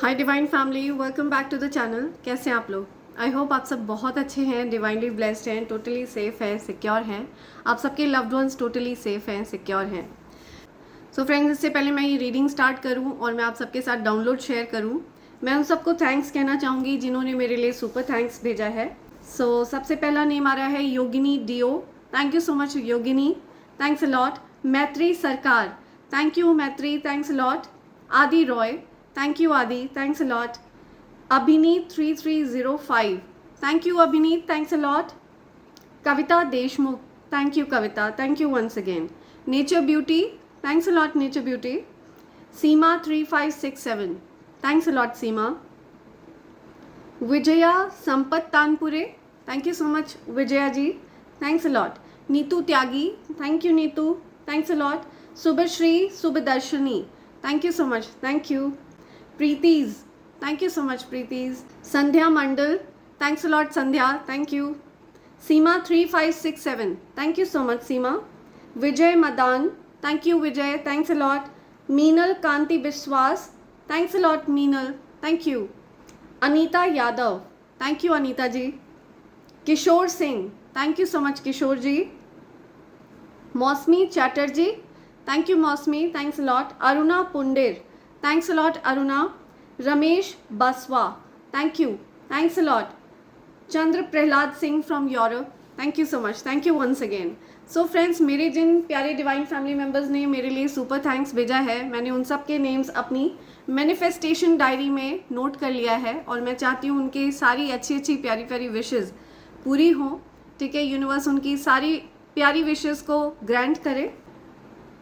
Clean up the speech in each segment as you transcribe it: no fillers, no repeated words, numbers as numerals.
Hi divine family, welcome back to the channel. कैसे हैं आप लोग? आई होप आप सब बहुत अच्छे हैं, डिवाइनली ब्लेस्ड हैं, टोटली सेफ हैं, सिक्योर हैं। आप सबके लव्ड वंस टोटली सेफ हैं, सिक्योर हैं। सो फ्रेंड्स, इससे पहले मैं ये रीडिंग स्टार्ट करूं और मैं आप सबके साथ डाउनलोड शेयर करूं, मैं उन सबको थैंक्स कहना चाहूँगी जिन्होंने मेरे लिए सुपर थैंक्स भेजा है। सबसे पहला नेम आ रहा है Yogini Deo. Thank you so much Yogini, thanks a lot. Maitri Sarkar, thank you Maitri, thanks a lot. Adi Roy, thank you Adi, thanks a lot. Abhineet 3305, thank you Abhineet, thanks a lot. Kavita Deshmukh, thank you Kavita, thank you once again. Nature Beauty, thanks a lot Nature Beauty. Seema 3567, thanks a lot Seema. Vijaya Sampat Tanpure, thank you so much Vijaya ji, thanks a lot. Neetu Tyagi, thank you Neetu, thanks a lot. Subhashri Subhadarshini, thank you so much, thank you. Preeti's, thank you so much Preeti's. Sandhya Mandal, thanks a lot Sandhya, thank you. Seema 3567, thank you so much Seema. Vijay Madan, thank you Vijay, thanks a lot. Meenal Kanti Biswas, thanks a lot Meenal, thank you. Anita Yadav, thank you Anita ji. Kishore Singh, thank you so much Kishore ji. Mosmi Chatterjee, thank you Mosmi, thanks a lot. Aruna Pundir, thanks a lot Aruna. Ramesh Baswa, thank you, thanks a lot. Chandra Prahlad Singh from Europe, thank you so much, thank you once again. So friends, मेरे जिन प्यारे divine family members ने मेरे लिए super thanks भेजा है, मैंने उन सब के नेम्स अपनी मैनिफेस्टेशन डायरी में नोट कर लिया है और मैं चाहती हूँ उनकी सारी अच्छी अच्छी प्यारी प्यारी विशेज़ पूरी हों। ठीक है, यूनिवर्स उनकी सारी प्यारी विशेज़ को ग्रांट करे।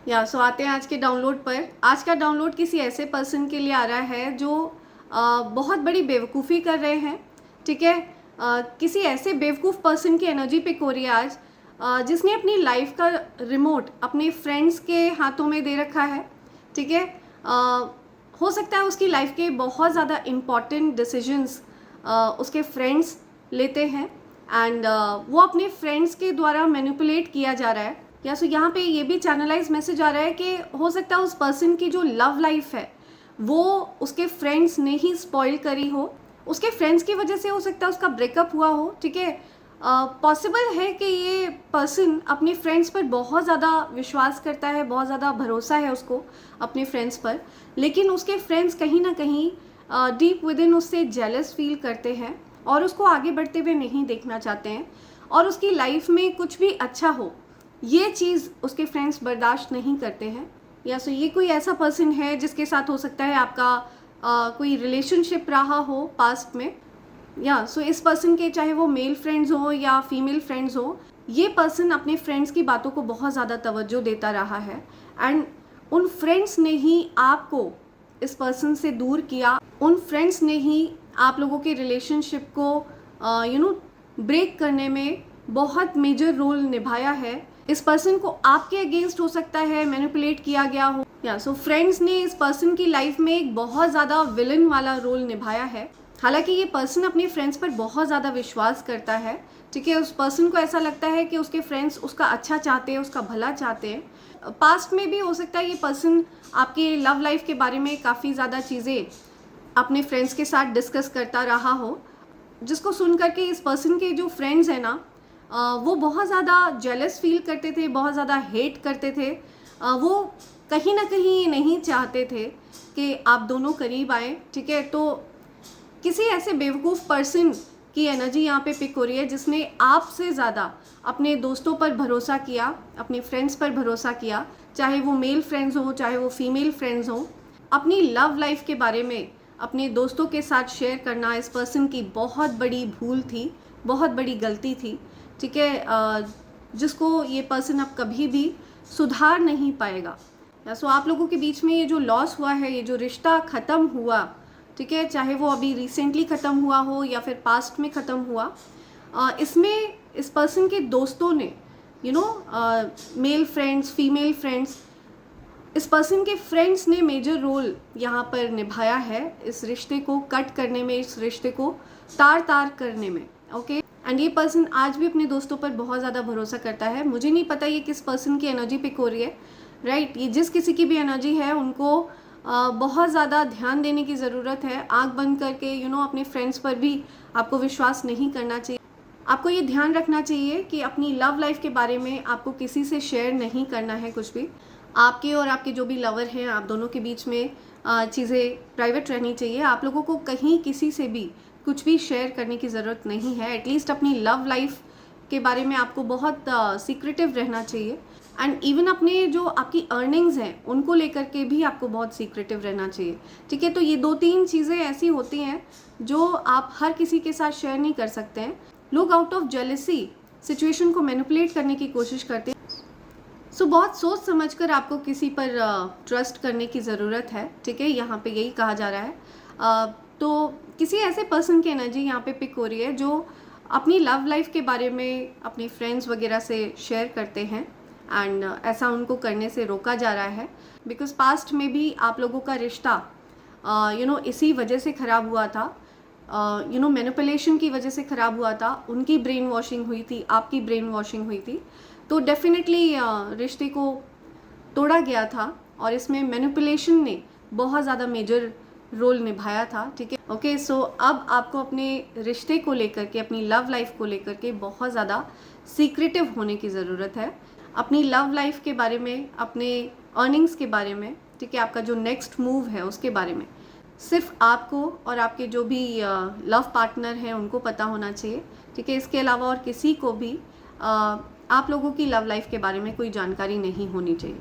सो आते हैं आज के डाउनलोड पर। आज का डाउनलोड किसी ऐसे पर्सन के लिए आ रहा है जो बहुत बड़ी बेवकूफ़ी कर रहे हैं। ठीक है, किसी ऐसे बेवकूफ़ पर्सन की एनर्जी पिक हो रही है आज, जिसने अपनी लाइफ का रिमोट अपने फ्रेंड्स के हाथों में दे रखा है। ठीक है, हो सकता है उसकी लाइफ के बहुत ज़्यादा इम्पॉर्टेंट डिसीजंस उसके फ्रेंड्स लेते हैं एंड वो अपने फ्रेंड्स के द्वारा मैनिपुलेट किया जा रहा है। सो यहाँ पे ये भी चैनलाइज मैसेज आ रहा है कि हो सकता है उस पर्सन की जो लव लाइफ है वो उसके फ्रेंड्स ने ही स्पॉइल करी हो, उसके फ्रेंड्स की वजह से हो सकता है उसका ब्रेकअप हुआ हो। ठीक है, पॉसिबल है कि ये पर्सन अपने फ्रेंड्स पर बहुत ज़्यादा विश्वास करता है, बहुत ज़्यादा भरोसा है उसको अपने फ्रेंड्स पर, लेकिन उसके फ्रेंड्स कहीं ना कहीं डीप विद इन उससे जेलस फील करते हैं और उसको आगे बढ़ते हुए नहीं देखना चाहते हैं और उसकी लाइफ में कुछ भी अच्छा हो ये चीज़ उसके फ्रेंड्स बर्दाश्त नहीं करते हैं। सो ये कोई ऐसा पर्सन है जिसके साथ हो सकता है आपका कोई रिलेशनशिप रहा हो पास्ट में। सो इस पर्सन के चाहे वो मेल फ्रेंड्स हो या फीमेल फ्रेंड्स हो, ये पर्सन अपने फ्रेंड्स की बातों को बहुत ज़्यादा तवज्जो देता रहा है एंड उन फ्रेंड्स ने ही आपको इस पर्सन से दूर किया, उन फ्रेंड्स ने ही आप लोगों के रिलेशनशिप को ब्रेक करने में बहुत मेजर रोल निभाया है। इस पर्सन को आपके अगेंस्ट हो सकता है मैनिपुलेट किया गया हो। सो फ्रेंड्स ने इस पर्सन की लाइफ में एक बहुत ज़्यादा विलन वाला रोल निभाया है। हालांकि ये पर्सन अपने फ्रेंड्स पर बहुत ज़्यादा विश्वास करता है। ठीक है, उस पर्सन को ऐसा लगता है कि उसके फ्रेंड्स उसका अच्छा चाहते हैं, उसका भला चाहते हैं। पास्ट में भी हो सकता है ये पर्सन आपके लव लाइफ के बारे में काफ़ी ज़्यादा चीज़ें अपने फ्रेंड्स के साथ डिस्कस करता रहा हो, जिसको सुन करके इस पर्सन के जो फ्रेंड्स हैं ना वो बहुत ज़्यादा जेलस फील करते थे, बहुत ज़्यादा हेट करते थे। वो कहीं ना कहीं नहीं चाहते थे कि आप दोनों करीब आए। ठीक है, तो किसी ऐसे बेवकूफ़ पर्सन की एनर्जी यहाँ पे पिक हो रही है जिसने आपसे ज़्यादा अपने दोस्तों पर भरोसा किया, अपने फ्रेंड्स पर भरोसा किया, चाहे वो मेल फ्रेंड्स हों चाहे वो फीमेल फ्रेंड्स हों। अपनी लव लाइफ के बारे में अपने दोस्तों के साथ शेयर करना इस पर्सन की बहुत बड़ी भूल थी, बहुत बड़ी गलती थी। ठीक है, जिसको ये पर्सन अब कभी भी सुधार नहीं पाएगा। सो आप लोगों के बीच में ये जो लॉस हुआ है, ये जो रिश्ता ख़त्म हुआ, ठीक है, चाहे वो अभी रिसेंटली ख़त्म हुआ हो या फिर पास्ट में ख़त्म हुआ, इसमें इस पर्सन के दोस्तों ने मेल फ्रेंड्स फीमेल फ्रेंड्स, इस पर्सन के फ्रेंड्स ने मेजर रोल यहाँ पर निभाया है इस रिश्ते को कट करने में, इस रिश्ते को तार तार करने में। ओके, एंड ये पर्सन आज भी अपने दोस्तों पर बहुत ज़्यादा भरोसा करता है। मुझे नहीं पता ये किस पर्सन की एनर्जी पिक हो रही है, राइट। ये जिस किसी की भी एनर्जी है उनको बहुत ज़्यादा ध्यान देने की ज़रूरत है। आँख बंद करके अपने फ्रेंड्स पर भी आपको विश्वास नहीं करना चाहिए। आपको ये ध्यान रखना चाहिए कि अपनी लव लाइफ के बारे में आपको किसी से शेयर नहीं करना है कुछ भी। आपके और आपके जो भी लवर हैं, आप दोनों के बीच में चीज़ें प्राइवेट रहनी चाहिए। आप लोगों को कहीं किसी से भी कुछ भी शेयर करने की ज़रूरत नहीं है। एटलीस्ट अपनी लव लाइफ के बारे में आपको बहुत सीक्रेटिव रहना चाहिए। एंड इवन अपने जो आपकी अर्निंग्स हैं उनको लेकर के भी आपको बहुत सीक्रेटिव रहना चाहिए। ठीक है, तो ये 2-3 चीज़ें ऐसी होती हैं जो आप हर किसी के साथ शेयर नहीं कर सकते हैं। लोग आउट ऑफ जेलसी सिचुएशन को मैनिपुलेट करने की कोशिश करते हैं। सो बहुत सोच समझकर आपको किसी पर ट्रस्ट करने की ज़रूरत है। ठीक है, यहाँ पे यही कहा जा रहा है। तो किसी ऐसे पर्सन की एनर्जी यहाँ पे पिक हो रही है जो अपनी लव लाइफ के बारे में अपने फ्रेंड्स वगैरह से शेयर करते हैं। एंड ऐसा उनको करने से रोका जा रहा है बिकॉज पास्ट में भी आप लोगों का रिश्ता इसी वजह से ख़राब हुआ था। मैनिपुलेशन की वजह से ख़राब हुआ था। उनकी ब्रेन वॉशिंग हुई थी, आपकी ब्रेन वॉशिंग हुई थी। तो डेफिनेटली रिश्ते को तोड़ा गया था और इसमें मैनिपुलेशन ने बहुत ज़्यादा मेजर रोल निभाया था। ठीक है, ओके। सो अब आपको अपने रिश्ते को लेकर के, अपनी लव लाइफ को लेकर के बहुत ज़्यादा सीक्रेटिव होने की ज़रूरत है। अपनी लव लाइफ के बारे में, अपने अर्निंग्स के बारे में, ठीक है, आपका जो नेक्स्ट मूव है उसके बारे में सिर्फ आपको और आपके जो भी लव पार्टनर हैं उनको पता होना चाहिए। ठीक है, इसके अलावा और किसी को भी आप लोगों की लव लाइफ के बारे में कोई जानकारी नहीं होनी चाहिए।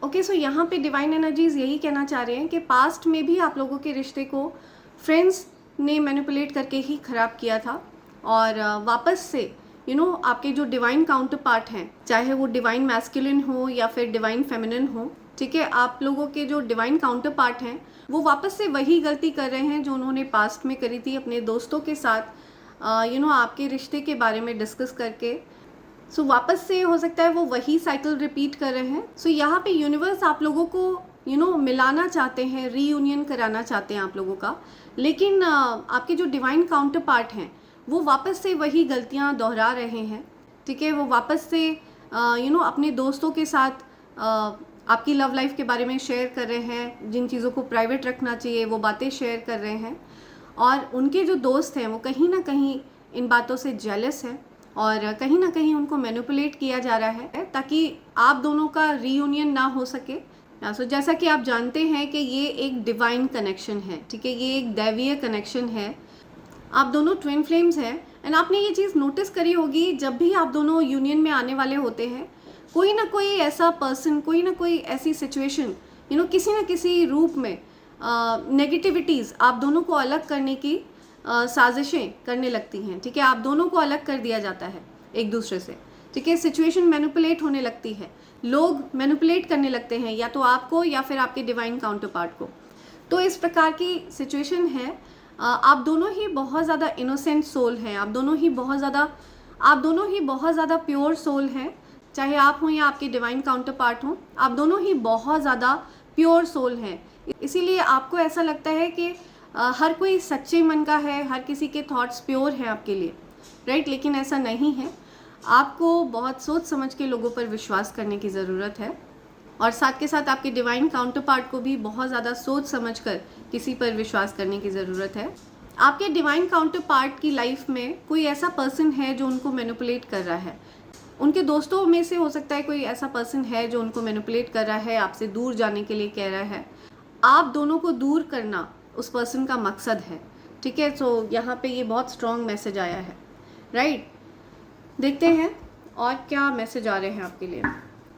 ओके, सो यहाँ पे डिवाइन एनर्जीज यही कहना चाह रहे हैं कि पास्ट में भी आप लोगों के रिश्ते को फ्रेंड्स ने मैनिपुलेट करके ही ख़राब किया था और वापस से आपके जो डिवाइन काउंटर पार्ट हैं, चाहे वो डिवाइन मैस्कुलिन हो या फिर डिवाइन फेमिनिन हो, ठीक है, आप लोगों के जो डिवाइन काउंटर पार्ट हैं वो वापस से वही गलती कर रहे हैं जो उन्होंने पास्ट में करी थी अपने दोस्तों के साथ आपके रिश्ते के बारे में डिस्कस करके। सो वापस से हो सकता है वो वही साइकिल रिपीट कर रहे हैं। सो यहाँ पे यूनिवर्स आप लोगों को मिलाना चाहते हैं, रीयूनियन कराना चाहते हैं आप लोगों का, लेकिन आपके जो डिवाइन काउंटर पार्ट हैं वो वापस से वही गलतियाँ दोहरा रहे हैं। ठीक है, वो वापस से अपने दोस्तों के साथ आपकी लव लाइफ के बारे में शेयर कर रहे हैं। जिन चीज़ों को प्राइवेट रखना चाहिए वो बातें शेयर कर रहे हैं और उनके जो दोस्त हैं वो कहीं ना कहीं इन बातों से जेलस हैं और कहीं ना कहीं उनको मैनिपुलेट किया जा रहा है ताकि आप दोनों का रीयूनियन ना हो सके। सो जैसा कि आप जानते हैं कि ये एक डिवाइन कनेक्शन है। ठीक है, ये एक दैवीय कनेक्शन है। आप दोनों ट्विन फ्लेम्स हैं एंड आपने ये चीज़ नोटिस करी होगी, जब भी आप दोनों यूनियन में आने वाले होते हैं कोई ना कोई ऐसा पर्सन, कोई ना कोई ऐसी सिचुएशन किसी न किसी रूप में नेगेटिविटीज़ आप दोनों को अलग करने की साजिशें करने लगती हैं। ठीक है, आप दोनों को अलग कर दिया जाता है एक दूसरे से। ठीक है, सिचुएशन मैनिपुलेट होने लगती है, लोग मैनिपुलेट करने लगते हैं या तो आपको या फिर आपके डिवाइन काउंटर पार्ट को। तो इस प्रकार की सिचुएशन है। आप दोनों ही बहुत ज़्यादा इनोसेंट सोल हैं, आप दोनों ही बहुत ज़्यादा प्योर सोल हैं। चाहे आप हों या आपके डिवाइन काउंटर पार्ट हों, आप दोनों ही बहुत ज़्यादा प्योर सोल हैं। इसीलिए आपको ऐसा लगता है कि हर कोई सच्चे मन का है, हर किसी के थॉट्स प्योर हैं आपके लिए, राइट? लेकिन ऐसा नहीं है। आपको बहुत सोच समझ के लोगों पर विश्वास करने की ज़रूरत है और साथ के साथ आपके डिवाइन काउंटर पार्ट को भी बहुत ज़्यादा सोच समझ कर किसी पर विश्वास करने की ज़रूरत है। आपके डिवाइन काउंटर पार्ट की लाइफ में कोई ऐसा पर्सन है जो उनको मैनिपुलेट कर रहा है। उनके दोस्तों में से हो सकता है कोई ऐसा पर्सन है जो उनको मैनिपुलेट कर रहा है, आपसे दूर जाने के लिए कह रहा है। आप दोनों को दूर करना उस पर्सन का मकसद है। ठीक है, तो यहाँ पे ये बहुत स्ट्रॉन्ग मैसेज आया है, राइट? देखते हैं और क्या मैसेज आ रहे हैं आपके लिए,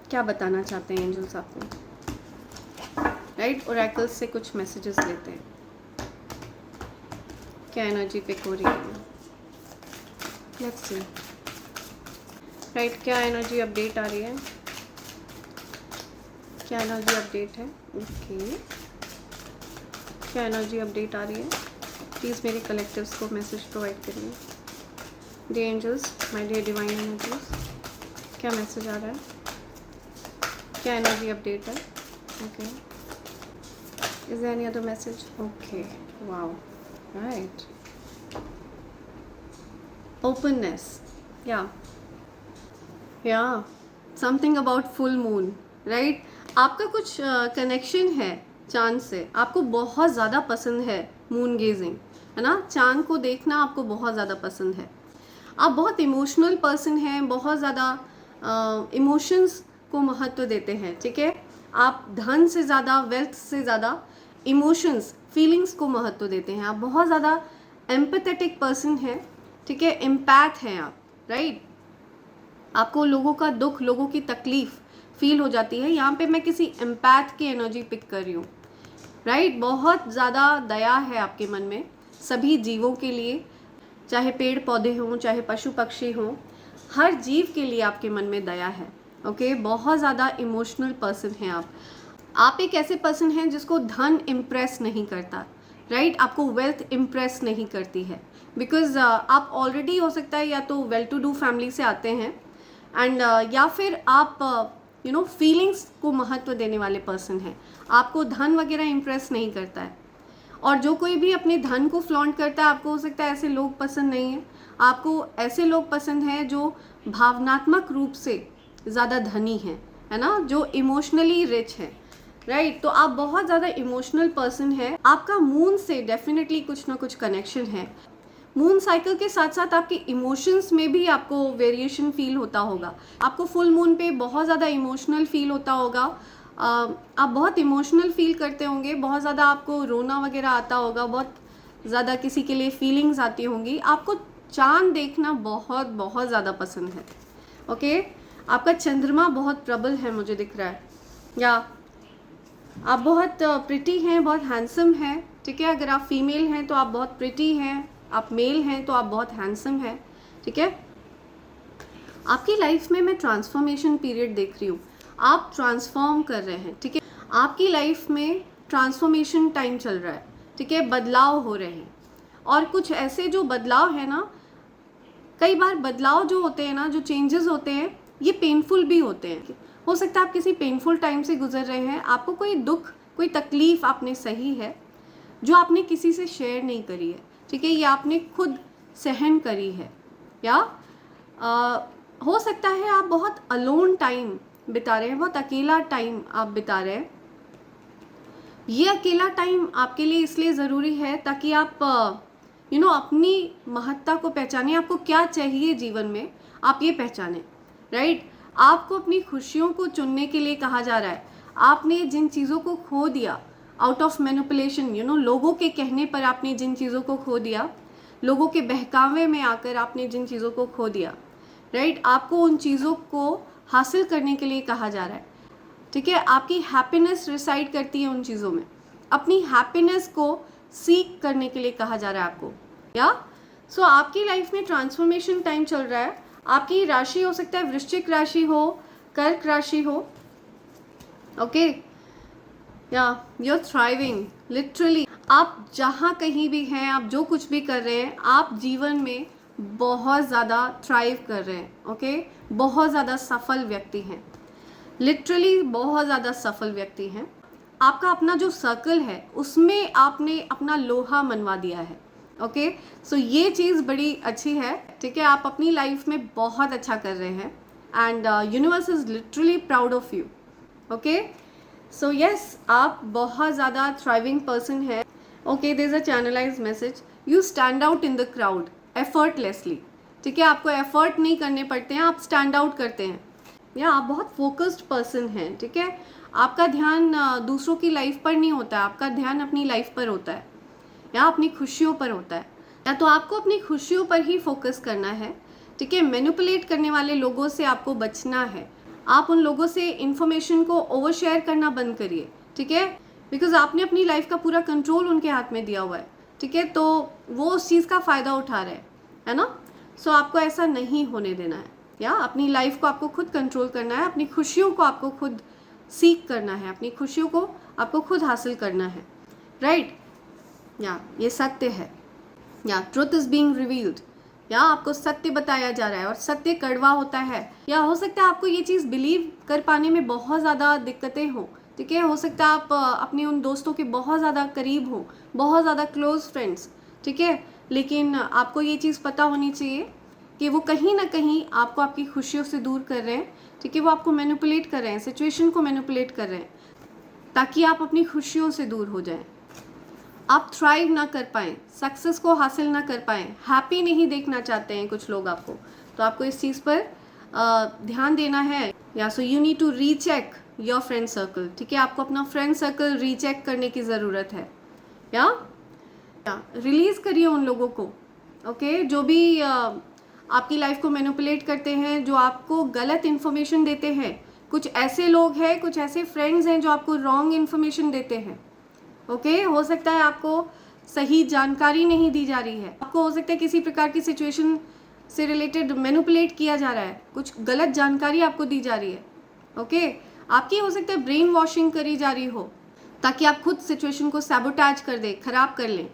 क्या बताना चाहते हैं एंजल्स आपको, राइट? ओरेकल्स से कुछ मैसेजेस लेते हैं, क्या एनर्जी पिक हो रही है, लेट्स सी। राइट, क्या एनर्जी अपडेट आ रही है, क्या एनर्जी अपडेट है, ओके, क्या एनर्जी अपडेट आ रही है? प्लीज़ मेरे कलेक्टिव्स को मैसेज प्रोवाइड करिए। Dear angels, my dear divine energies, क्या मैसेज आ रहा है, क्या एनर्जी अपडेट है? Okay, is there any other message? Okay, wow, right, openness, या something about full moon, right? आपका कुछ कनेक्शन है चांद से आपको बहुत ज़्यादा पसंद है मून गेजिंग, है ना, चांद को देखना आपको बहुत ज़्यादा पसंद है। आप बहुत इमोशनल पर्सन हैं, बहुत ज़्यादा इमोशंस को महत्व देते हैं, ठीक है। आप धन से ज़्यादा, वेल्थ से ज़्यादा इमोशंस, फीलिंग्स को महत्व देते हैं। आप बहुत ज़्यादा एम्पैथेटिक पर्सन हैं, ठीक है, एम्पैथ हैं आप, राइट। आपको लोगों का दुख, लोगों की तकलीफ फील हो जाती है। यहाँ पे मैं किसी एम्पैथ की एनर्जी पिक कर रही हूँ, राइट। बहुत ज़्यादा दया है आपके मन में सभी जीवों के लिए, चाहे पेड़ पौधे हों, चाहे पशु पक्षी हों, हर जीव के लिए आपके मन में दया है, ओके। बहुत ज़्यादा इमोशनल पर्सन हैं आप एक ऐसे पर्सन हैं जिसको धन इम्प्रेस नहीं करता, राइट। आपको वेल्थ इम्प्रेस नहीं करती है, बिकॉज आप ऑलरेडी हो सकता है या तो वेल टू डू फैमिली से आते हैं, एंड या फिर आप फीलिंग्स को महत्व देने वाले पर्सन हैं। आपको धन वगैरह इम्प्रेस नहीं करता है। और जो कोई भी अपने धन को फ्लॉन्ट करता है, आपको हो सकता है ऐसे लोग पसंद नहीं हैं। आपको ऐसे लोग पसंद हैं जो भावनात्मक रूप से ज़्यादा धनी हैं, है ना, जो इमोशनली रिच हैं, राइट। तो आप बहुत ज़्यादा इमोशनल पर्सन है। आपका मून से डेफिनेटली कुछ ना कुछ कनेक्शन है। मून साइकिल के साथ साथ आपके इमोशंस में भी आपको वेरिएशन फील होता होगा। आपको फुल मून पे बहुत ज़्यादा इमोशनल फील होता होगा। आप बहुत इमोशनल फील करते होंगे, बहुत ज़्यादा आपको रोना वगैरह आता होगा, बहुत ज़्यादा किसी के लिए फीलिंग्स आती होंगी। आपको चांद देखना बहुत बहुत ज़्यादा पसंद है, ओके। आपका चंद्रमा बहुत प्रबल है मुझे दिख रहा है, या आप बहुत प्रिटी हैं, बहुत हैंडसम हैं, ठीक है। अगर आप फीमेल हैं तो आप बहुत प्रिटी हैं, आप मेल हैं तो आप बहुत हैंडसम हैं, ठीक है। आपकी लाइफ में मैं ट्रांसफॉर्मेशन पीरियड देख रही हूँ। आप ट्रांसफॉर्म कर रहे हैं, ठीक है। आपकी लाइफ में ट्रांसफॉर्मेशन टाइम चल रहा है, ठीक है, बदलाव हो रहे हैं। और कुछ ऐसे जो बदलाव है ना, कई बार बदलाव जो होते हैं ना, जो चेंजेस होते हैं, ये पेनफुल भी होते हैं। हो सकता है आप किसी पेनफुल टाइम से गुजर रहे हैं, आपको कोई दुख, कोई तकलीफ आपने सही है जो आपने किसी से शेयर नहीं करी है, ठीक है, ये आपने खुद सहन करी है। या हो सकता है आप बहुत अलोन टाइम बिता रहे हैं, बहुत अकेला टाइम आप बिता रहे हैं। ये अकेला टाइम आपके लिए इसलिए ज़रूरी है ताकि आप अपनी महत्ता को पहचाने, आपको क्या चाहिए जीवन में, आप ये पहचाने, राइट। आपको अपनी खुशियों को चुनने के लिए कहा जा रहा है। आपने जिन चीज़ों को खो दिया आउट ऑफ मैनिपुलेशन, लोगों के कहने पर आपने जिन चीज़ों को खो दिया, लोगों के बहकावे में आकर आपने जिन चीज़ों को खो दिया, राइट, आपको उन चीज़ों को हासिल करने के लिए कहा जा रहा है, ठीक है। आपकी हैप्पीनेस रिसाइड करती है उन चीज़ों में। अपनी हैप्पीनेस को सीक करने के लिए कहा जा रहा है आपको, या सो आपकी लाइफ में ट्रांसफॉर्मेशन टाइम चल रहा है। आपकी राशि हो सकता है वृश्चिक राशि हो, कर्क राशि हो, ओके। या यूर थ्राइविंग, लिटरली आप जहाँ कहीं भी हैं, आप जो कुछ भी कर रहे हैं, आप जीवन में बहुत ज़्यादा थ्राइव कर रहे हैं, ओके। बहुत ज़्यादा सफल व्यक्ति हैं, लिटरली बहुत ज़्यादा सफल व्यक्ति हैं। आपका अपना जो सर्कल है उसमें आपने अपना लोहा मनवा दिया है, ओके। सो ये चीज़ बड़ी अच्छी है, ठीक है। आप अपनी लाइफ में बहुत अच्छा कर रहे हैं, and universe is literally proud of you, okay. So yes, आप बहुत ज़्यादा थ्राइविंग पर्सन है, okay. There is a channelized message, you stand out in the crowd effortlessly, ठीक है। आपको एफर्ट नहीं करने पड़ते हैं, आप स्टैंड आउट करते हैं, या आप बहुत फोकस्ड पर्सन हैं, ठीक है। आपका ध्यान दूसरों की लाइफ पर नहीं होता है, आपका ध्यान अपनी लाइफ पर होता है, या अपनी खुशियों पर होता है, या तो आपको अपनी खुशियों पर ही फोकस करना है, ठीक है। मैनिपुलेट करने वाले लोगों से आपको बचना है। आप उन लोगों से इंफॉर्मेशन को ओवर शेयर करना बंद करिए, ठीक है, बिकॉज आपने अपनी लाइफ का पूरा कंट्रोल उनके हाथ में दिया हुआ है, ठीक है। तो वो उस चीज़ का फ़ायदा उठा रहे हैं, है ना। सो आपको ऐसा नहीं होने देना है, या अपनी लाइफ को आपको खुद कंट्रोल करना है, अपनी खुशियों को आपको खुद सीख करना है, अपनी खुशियों को आपको खुद हासिल करना है, राइट। या ये सत्य है, या ट्रुथ इज बीइंग रिवील्ड, या आपको सत्य बताया जा रहा है, और सत्य कड़वा होता है। या हो सकता है आपको ये चीज़ बिलीव कर पाने में बहुत ज़्यादा दिक्कतें हों, ठीक है। हो सकता है आप अपने उन दोस्तों के बहुत ज़्यादा करीब हों, बहुत ज़्यादा क्लोज फ्रेंड्स, ठीक है, लेकिन आपको ये चीज़ पता होनी चाहिए कि वो कहीं ना कहीं आपको आपकी खुशियों से दूर कर रहे हैं, ठीक है। वो आपको मैनिपुलेट कर रहे हैं, सिचुएशन को मैनिपुलेट कर रहे हैं, ताकि आप अपनी खुशियों से दूर हो जाएं, आप थ्राइव ना कर पाएँ, सक्सेस को हासिल ना कर पाएँ, हैप्पी नहीं देखना चाहते हैं कुछ लोग आपको, तो आपको इस चीज़ पर ध्यान देना है। या so you need to recheck your friend circle, ठीक है, आपको अपना फ्रेंड सर्कल रीचेक करने की ज़रूरत है। या रिलीज़ करिए उन लोगों को, ओके, जो भी आपकी लाइफ को मैनिपुलेट करते हैं, जो आपको गलत इन्फॉर्मेशन देते हैं। कुछ ऐसे लोग हैं, कुछ ऐसे फ्रेंड्स हैं जो आपको रॉन्ग इन्फॉर्मेशन देते हैं, ओके। हो सकता है आपको सही जानकारी नहीं दी जा रही है, आपको हो सकता है किसी प्रकार की सिचुएशन से रिलेटेड मैनिपुलेट किया जा रहा है, कुछ गलत जानकारी आपको दी जा रही है, ओके। आपकी हो सकता है ब्रेन वॉशिंग करी जा रही हो, ताकि आप खुद सिचुएशन को सैबोटैज कर दें, खराब कर लें,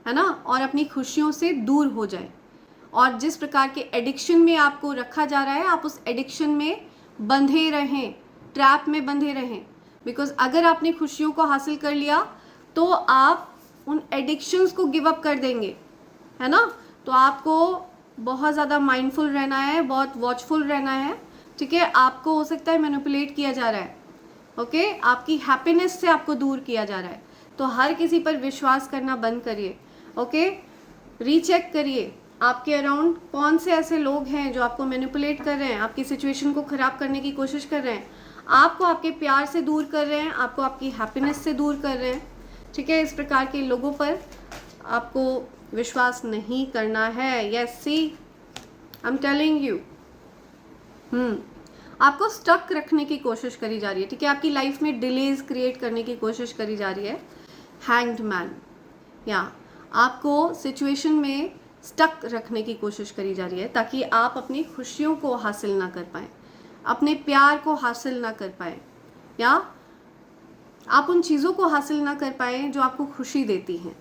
है ना, और अपनी खुशियों से दूर हो जाए। और जिस प्रकार के एडिक्शन में आपको रखा जा रहा है, आप उस एडिक्शन में बंधे रहें, ट्रैप में बंधे रहें। बिकॉज अगर आपने खुशियों को हासिल कर लिया तो आप उन एडिक्शंस को गिव अप कर देंगे, है ना। तो आपको बहुत ज़्यादा माइंडफुल रहना है, बहुत वॉचफुल रहना है, ठीक है। आपको हो सकता है मैनिपुलेट किया जा रहा है, ओके, आपकी हैप्पीनेस से आपको दूर किया जा रहा है। तो हर किसी पर विश्वास करना बंद करिए, ओके। रीचेक करिए आपके अराउंड कौन से ऐसे लोग हैं जो आपको मैनिपुलेट कर रहे हैं, आपकी सिचुएशन को ख़राब करने की कोशिश कर रहे हैं, आपको आपके प्यार से दूर कर रहे हैं, आपको आपकी हैप्पीनेस से दूर कर रहे हैं, ठीक है। इस प्रकार के लोगों पर आपको विश्वास नहीं करना है। Yes, see I am telling you. आपको स्टक रखने की कोशिश करी जा रही है, ठीक है, आपकी लाइफ में डिलेज क्रिएट करने की कोशिश करी जा रही है, हैंग्ड मैन। या आपको सिचुएशन में स्टक रखने की कोशिश करी जा रही है, ताकि आप अपनी खुशियों को हासिल ना कर पाएँ, अपने प्यार को हासिल ना कर पाएँ, या आप उन चीज़ों को हासिल ना कर पाएँ जो आपको खुशी देती हैं।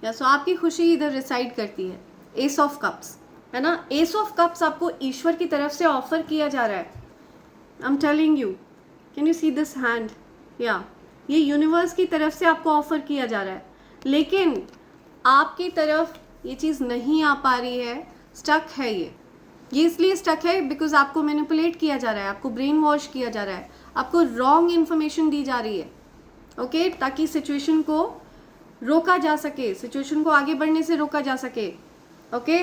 या सो आपकी खुशी इधर रिसाइड करती है, एस ऑफ कप्स, है ना। एस ऑफ कप्स आपको ईश्वर की तरफ से ऑफर किया जा रहा है। आई am telling you, can you see this hand? या ये यूनिवर्स की तरफ से आपको ऑफर किया जा रहा है, लेकिन आपकी तरफ ये चीज़ नहीं आ पा रही है, स्टक है ये इसलिए स्टक है बिकॉज आपको मैनिपुलेट किया जा रहा है, आपको ब्रेन वॉश किया जा रहा है, आपको रॉन्ग इन्फॉर्मेशन दी जा रही है, ओके, ताकि सिचुएशन को रोका जा सके, सिचुएशन को आगे बढ़ने से रोका जा सके, ओके।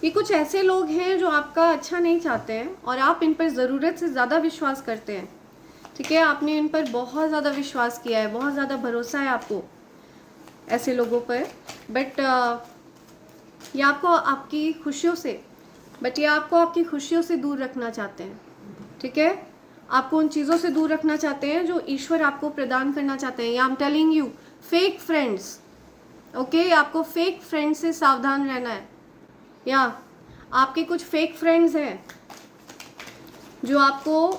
ये कुछ ऐसे लोग हैं जो आपका अच्छा नहीं चाहते हैं और आप इन पर ज़रूरत से ज़्यादा विश्वास करते हैं, ठीक है। आपने इन पर बहुत ज़्यादा विश्वास किया है, बहुत ज़्यादा भरोसा है आपको ऐसे लोगों पर, बट ये आपको आपकी खुशियों से दूर रखना चाहते हैं, ठीक है। आपको उन चीज़ों से दूर रखना चाहते हैं जो ईश्वर आपको प्रदान करना चाहते हैं। या I am telling you, fake friends, okay, आपको फेक फ्रेंड्स से सावधान रहना है। या आपके कुछ फेक फ्रेंड्स हैं जो आपको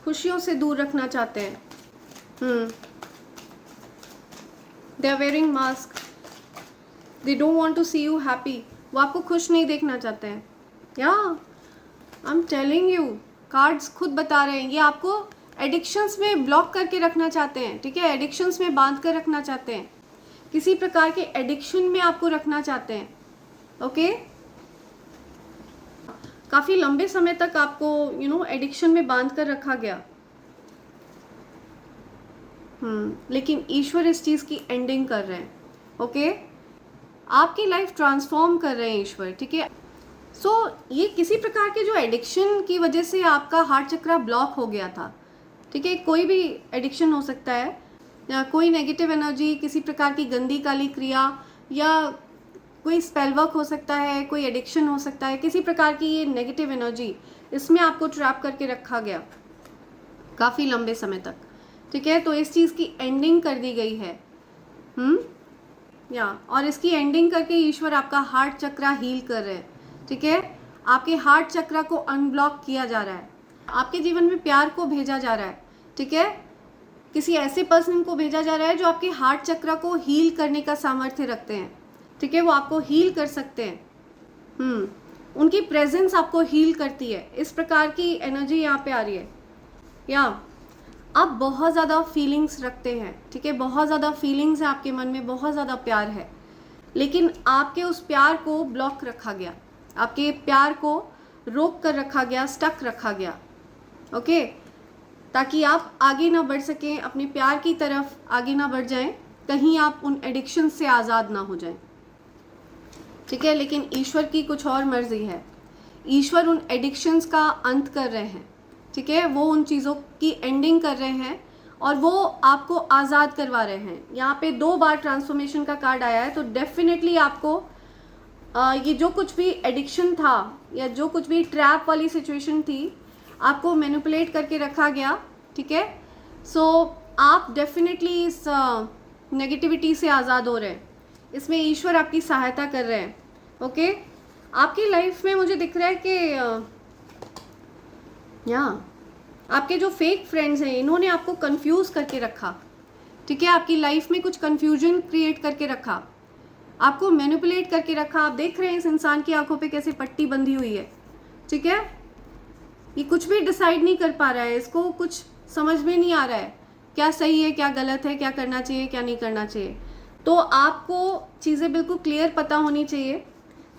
खुशियों से दूर रखना चाहते हैं। They are wearing mask, they don't want to see you happy, वो आपको खुश नहीं देखना चाहते हैं। या I am telling you, cards खुद बता रहे हैं, ये आपको एडिक्शंस में ब्लॉक करके रखना चाहते हैं, ठीक है, एडिक्शंस में बांध कर रखना चाहते हैं, किसी प्रकार के एडिक्शन में आपको रखना चाहते हैं, ओके। काफ़ी लंबे समय तक आपको एडिक्शन में बांध कर रखा गया, लेकिन ईश्वर इस चीज़ की एंडिंग कर रहे हैं, ओके। आपकी लाइफ ट्रांसफॉर्म कर रहे हैं ईश्वर, ठीक है। सो ये किसी प्रकार के जो एडिक्शन की वजह से आपका हार्ट चक्र ब्लॉक हो गया था, ठीक है, कोई भी एडिक्शन हो सकता है, या कोई नेगेटिव एनर्जी, किसी प्रकार की गंदी काली क्रिया, या कोई स्पेल वर्क हो सकता है, कोई एडिक्शन हो सकता है, किसी प्रकार की ये नेगेटिव एनर्जी, इसमें आपको ट्रैप करके रखा गया काफ़ी लंबे समय तक, ठीक है। तो इस चीज़ की एंडिंग कर दी गई है, या और इसकी एंडिंग करके ईश्वर आपका हार्ट चक्र हील कर रहे हैं, ठीक है। आपके हार्ट चक्र को अनब्लॉक किया जा रहा है, आपके जीवन में प्यार को भेजा जा रहा है, ठीक है। किसी ऐसे पर्सन को भेजा जा रहा है जो आपके हार्ट चक्र को हील करने का सामर्थ्य रखते हैं, ठीक है, वो आपको हील कर सकते हैं। उनकी प्रेजेंस आपको हील करती है, इस प्रकार की एनर्जी यहाँ पे आ रही है। या आप बहुत ज़्यादा फीलिंग्स रखते हैं, ठीक है, बहुत ज़्यादा फीलिंग्स है आपके मन में, बहुत ज़्यादा प्यार है, लेकिन आपके उस प्यार को ब्लॉक रखा गया, आपके प्यार को रोक कर रखा गया, स्टक रखा गया, ओके, ताकि आप आगे ना बढ़ सकें, अपने प्यार की तरफ आगे ना बढ़ जाएं, कहीं आप उन एडिक्शन से आज़ाद ना हो जाएं, ठीक है। लेकिन ईश्वर की कुछ और मर्जी है, ईश्वर उन एडिक्शंस का अंत कर रहे हैं, ठीक है, वो उन चीज़ों की एंडिंग कर रहे हैं और वो आपको आज़ाद करवा रहे हैं। यहाँ पे 2 बार ट्रांसफॉर्मेशन का कार्ड आया है, तो डेफिनेटली आपको ये जो कुछ भी एडिक्शन था या जो कुछ भी ट्रैप वाली सिचुएशन थी, आपको मैनिपुलेट करके रखा गया, ठीक है। सो आप डेफिनेटली इस नेगेटिविटी से आज़ाद हो रहे हैं, इसमें ईश्वर आपकी सहायता कर रहे हैं, ओके। आपकी लाइफ में मुझे दिख रहा है कि आपके जो फेक फ्रेंड्स हैं, इन्होंने आपको कंफ्यूज करके रखा, ठीक है, आपकी लाइफ में कुछ कंफ्यूजन क्रिएट करके रखा, आपको मैनिपुलेट करके रखा। आप देख रहे हैं इस इंसान की आंखों पे कैसे पट्टी बंधी हुई है, ठीक है, ये कुछ भी डिसाइड नहीं कर पा रहा है, इसको कुछ समझ में नहीं आ रहा है क्या सही है क्या गलत है, क्या करना चाहिए क्या नहीं करना चाहिए। तो आपको चीज़ें बिल्कुल क्लियर पता होनी चाहिए,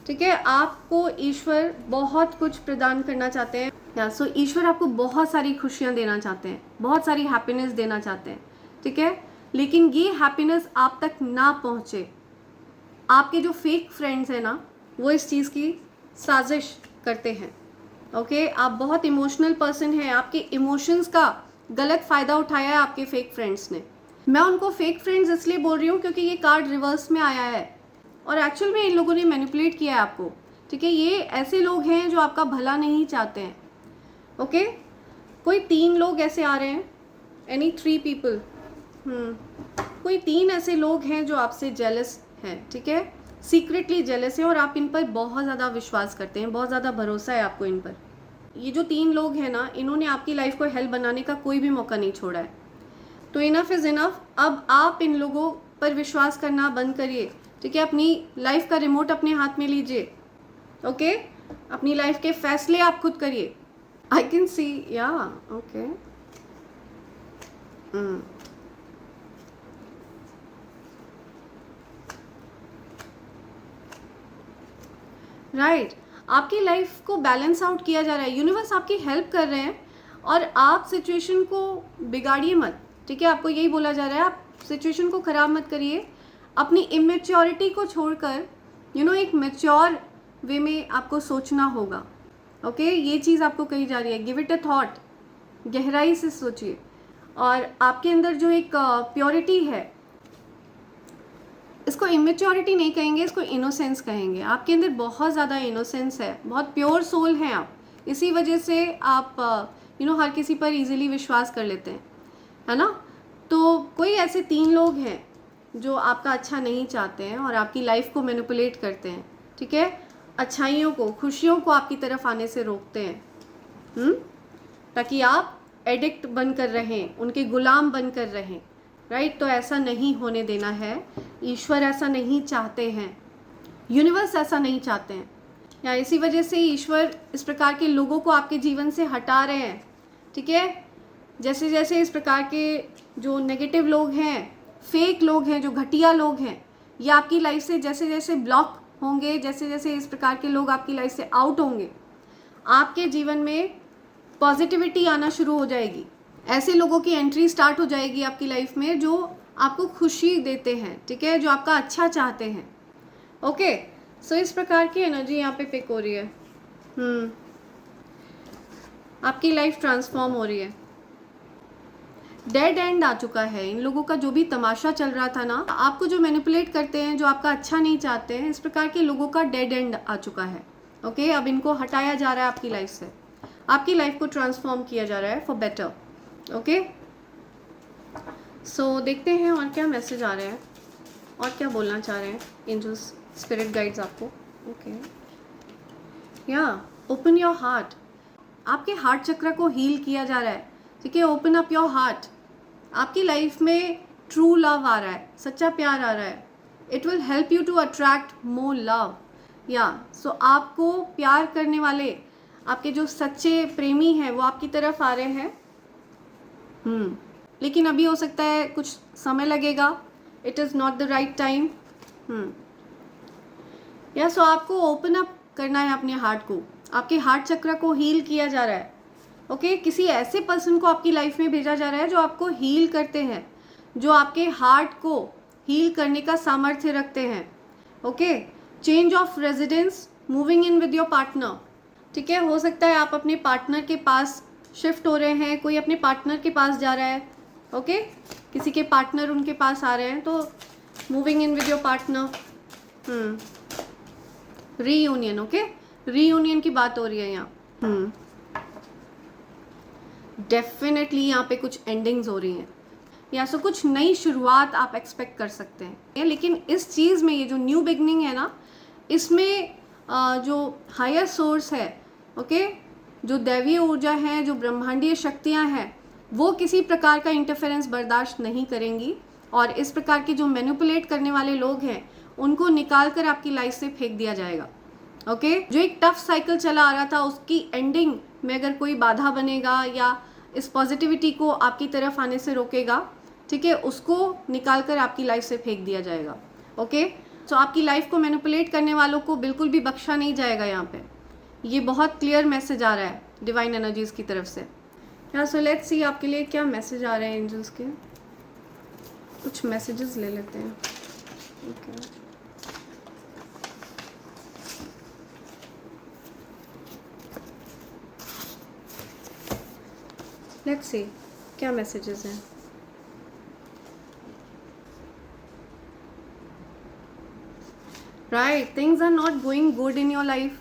ठीक है। आपको ईश्वर बहुत कुछ प्रदान करना चाहते हैं, सो ईश्वर आपको बहुत सारी खुशियाँ देना चाहते हैं, बहुत सारी हैप्पीनेस देना चाहते हैं, ठीक है। लेकिन ये हैप्पीनेस आप तक ना पहुँचे, आपके जो फेक फ्रेंड्स हैं ना, वो इस चीज़ की साजिश करते हैं, ओके। आप बहुत इमोशनल पर्सन हैं, आपके इमोशंस का गलत फ़ायदा उठाया है आपके फेक फ्रेंड्स ने। मैं उनको फेक फ्रेंड्स इसलिए बोल रही हूँ क्योंकि ये कार्ड रिवर्स में आया है और एक्चुअल में इन लोगों ने मैनिपुलेट किया है आपको, ठीक है। ये ऐसे लोग हैं जो आपका भला नहीं चाहते हैं, ओके। कोई 3 लोग ऐसे आ रहे हैं, एनी 3 पीपल, कोई 3 ऐसे लोग हैं जो आपसे जेलस हैं, ठीक है, सीक्रेटली जेलस है और आप इन पर बहुत ज़्यादा विश्वास करते हैं, बहुत ज़्यादा भरोसा है आपको इन पर। ये जो 3 लोग हैं ना, इन्होंने आपकी लाइफ को हेल बनाने का कोई भी मौका नहीं छोड़ा है। तो इनफ इज़ इनफ, अब आप इन लोगों पर विश्वास करना बंद करिए, ठीक है। अपनी लाइफ का रिमोट अपने हाथ में लीजिए, ओके। अपनी लाइफ के फैसले आप खुद करिए। आई कैन सी, या ओके, राइट, आपकी लाइफ को बैलेंस आउट किया जा रहा है, यूनिवर्स आपकी हेल्प कर रहे हैं और आप सिचुएशन को बिगाड़िए मत, ठीक है। आपको यही बोला जा रहा है, आप सिचुएशन को ख़राब मत करिए, अपनी इमेच्योरिटी को छोड़कर एक मैच्योर वे में आपको सोचना होगा, ओके। ये चीज़ आपको कही जा रही है, गिव इट अ थॉट, गहराई से सोचिए। और आपके अंदर जो एक प्योरिटी है, इसको इमेच्योरिटी नहीं कहेंगे, इसको इनोसेंस कहेंगे। आपके अंदर बहुत ज़्यादा इनोसेंस है, बहुत प्योर सोल हैं आप, इसी वजह से आप हर किसी पर इजीली विश्वास कर लेते हैं, है ना। तो कोई ऐसे 3 लोग हैं जो आपका अच्छा नहीं चाहते हैं और आपकी लाइफ को मैनिपुलेट करते हैं, ठीक है, अच्छाइयों को, खुशियों को आपकी तरफ आने से रोकते हैं, ताकि आप एडिक्ट बनकर रहें, उनके गुलाम बनकर रहें, राइट। तो ऐसा नहीं होने देना है, ईश्वर ऐसा नहीं चाहते हैं, यूनिवर्स ऐसा नहीं चाहते हैं, या इसी वजह से ईश्वर इस प्रकार के लोगों को आपके जीवन से हटा रहे हैं, ठीक है। जैसे जैसे इस प्रकार के जो नेगेटिव लोग हैं, फेक लोग हैं, जो घटिया लोग हैं, ये आपकी लाइफ से जैसे जैसे ब्लॉक होंगे, जैसे जैसे इस प्रकार के लोग आपकी लाइफ से आउट होंगे, आपके जीवन में पॉजिटिविटी आना शुरू हो जाएगी। ऐसे लोगों की एंट्री स्टार्ट हो जाएगी आपकी लाइफ में जो आपको खुशी देते हैं, ठीक है, जो आपका अच्छा चाहते हैं, ओके। सो इस प्रकार की एनर्जी यहाँ पे पिक हो रही है, आपकी लाइफ ट्रांसफॉर्म हो रही है। डेड एंड आ चुका है, इन लोगों का जो भी तमाशा चल रहा था ना, आपको जो मैनिपुलेट करते हैं, जो आपका अच्छा नहीं चाहते हैं, इस प्रकार के लोगों का डेड एंड आ चुका है, ओके। अब इनको हटाया जा रहा है आपकी लाइफ से, आपकी लाइफ को ट्रांसफॉर्म किया जा रहा है फॉर बेटर, ओके। सो देखते हैं और क्या मैसेज आ रहे हैं और क्या बोलना चाह रहे हैं एंजल्स, स्पिरिट गाइड्स आपको, ओके। या ओपन योर हार्ट, आपके हार्ट चक्र को हील किया जा रहा है, ठीक है। ओपन अप योर हार्ट, आपकी लाइफ में ट्रू लव आ रहा है, सच्चा प्यार आ रहा है, it will help you to attract more love, या सो आपको प्यार करने वाले आपके जो सच्चे प्रेमी हैं वो आपकी तरफ आ रहे हैं, लेकिन अभी हो सकता है कुछ समय लगेगा, it is not the right time, या सो आपको ओपन अप करना है अपने हार्ट को, आपके हार्ट चक्र को हील किया जा रहा है। ओके, किसी ऐसे पर्सन को आपकी लाइफ में भेजा जा रहा है जो आपको हील करते हैं, जो आपके हार्ट को हील करने का सामर्थ्य रखते हैं। Okay, change of residence, moving in with your partner. ठीक है, हो सकता है आप अपने पार्टनर के पास शिफ्ट हो रहे हैं, कोई अपने पार्टनर के पास जा रहा है। ओके, किसी के पार्टनर उनके पास आ रहे हैं, तो moving in with your partner. Reunion, okay, reunion की बात हो रही है यहाँ। डेफिनेटली यहाँ पे कुछ एंडिंग्स हो रही हैं, या सो कुछ नई शुरुआत आप एक्सपेक्ट कर सकते हैं। लेकिन इस चीज़ में ये जो न्यू बिगनिंग है ना, इसमें जो हायर सोर्स है, ओके, जो दैवीय ऊर्जा है, जो ब्रह्मांडीय शक्तियाँ हैं, वो किसी प्रकार का इंटरफेरेंस बर्दाश्त नहीं करेंगी। और इस प्रकार के जो मैनिपुलेट करने वाले लोग हैं, उनको निकाल कर आपकी लाइफ से फेंक दिया जाएगा। ओके, जो एक टफ साइकिल चला आ रहा था, उसकी एंडिंग में अगर कोई बाधा बनेगा या इस पॉजिटिविटी को आपकी तरफ आने से रोकेगा, ठीक है, उसको निकाल कर आपकी लाइफ से फेंक दिया जाएगा। ओके, तो आपकी लाइफ को मैनिपुलेट करने वालों को बिल्कुल भी बख्शा नहीं जाएगा। यहाँ पे ये बहुत क्लियर मैसेज आ रहा है डिवाइन एनर्जीज की तरफ से। यहाँ सो लेट्स सी आपके लिए क्या मैसेज आ रहे हैं एंजल्स के। कुछ मैसेजेस ले लेते हैं। ओके, लेट्स सी क्या मैसेजेस हैं। Right, things are not going good in your life.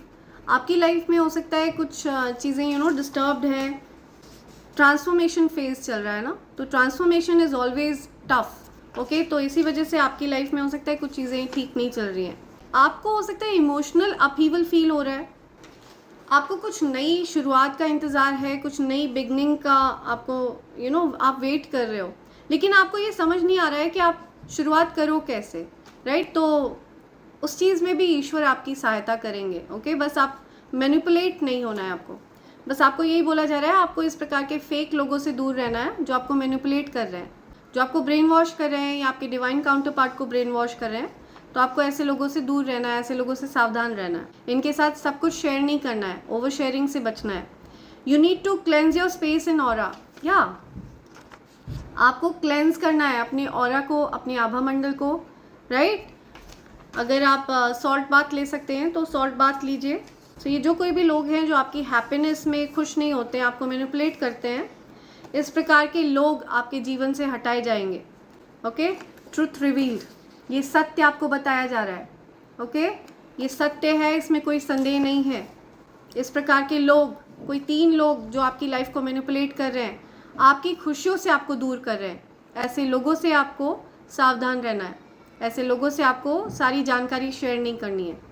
आपकी लाइफ में हो सकता है कुछ चीज़ें डिस्टर्ब्ड है, ट्रांसफॉर्मेशन फेज चल रहा है ना, तो transformation is always tough. Okay, तो इसी वजह से आपकी लाइफ में हो सकता है कुछ चीज़ें ठीक नहीं चल रही हैं। आपको हो सकता है इमोशनल अपहीवल फील हो रहा है, आपको कुछ नई शुरुआत का इंतज़ार है, कुछ नई बिगनिंग का आपको आप वेट कर रहे हो, लेकिन आपको ये समझ नहीं आ रहा है कि आप शुरुआत करो कैसे। राइट, तो उस चीज़ में भी ईश्वर आपकी सहायता करेंगे। ओके, बस आप मैनिपुलेट नहीं होना है आपको, बस आपको यही बोला जा रहा है, आपको इस प्रकार के फेक लोगों से दूर रहना है जो आपको मैनिपुलेट कर रहे हैं, जो आपको ब्रेन वॉश कर रहे हैं या आपके डिवाइन काउंटर पार्ट को ब्रेन वॉश कर रहे हैं। तो आपको ऐसे लोगों से दूर रहना है, ऐसे लोगों से सावधान रहना है, इनके साथ सब कुछ शेयर नहीं करना है, ओवर शेयरिंग से बचना है। You need to cleanse your space in aura, या आपको क्लेंज करना है अपने ऑरा को, अपने आभा मंडल को। राइट, अगर आप सॉल्ट बाथ ले सकते हैं तो सॉल्ट बाथ लीजिए। तो ये जो कोई भी लोग हैं जो आपकी हैप्पीनेस में खुश नहीं होते हैं, आपको मैनिपुलेट करते हैं, इस प्रकार के लोग आपके जीवन से हटाए जाएंगे। ओके, ट्रुथ रिवील्ड, ये सत्य आपको बताया जा रहा है। ओके, ये सत्य है, इसमें कोई संदेह नहीं है। इस प्रकार के लोग, कोई 3 लोग जो आपकी लाइफ को मैनिपुलेट कर रहे हैं, आपकी खुशियों से आपको दूर कर रहे हैं, ऐसे लोगों से आपको सावधान रहना है, ऐसे लोगों से आपको सारी जानकारी शेयर नहीं करनी है।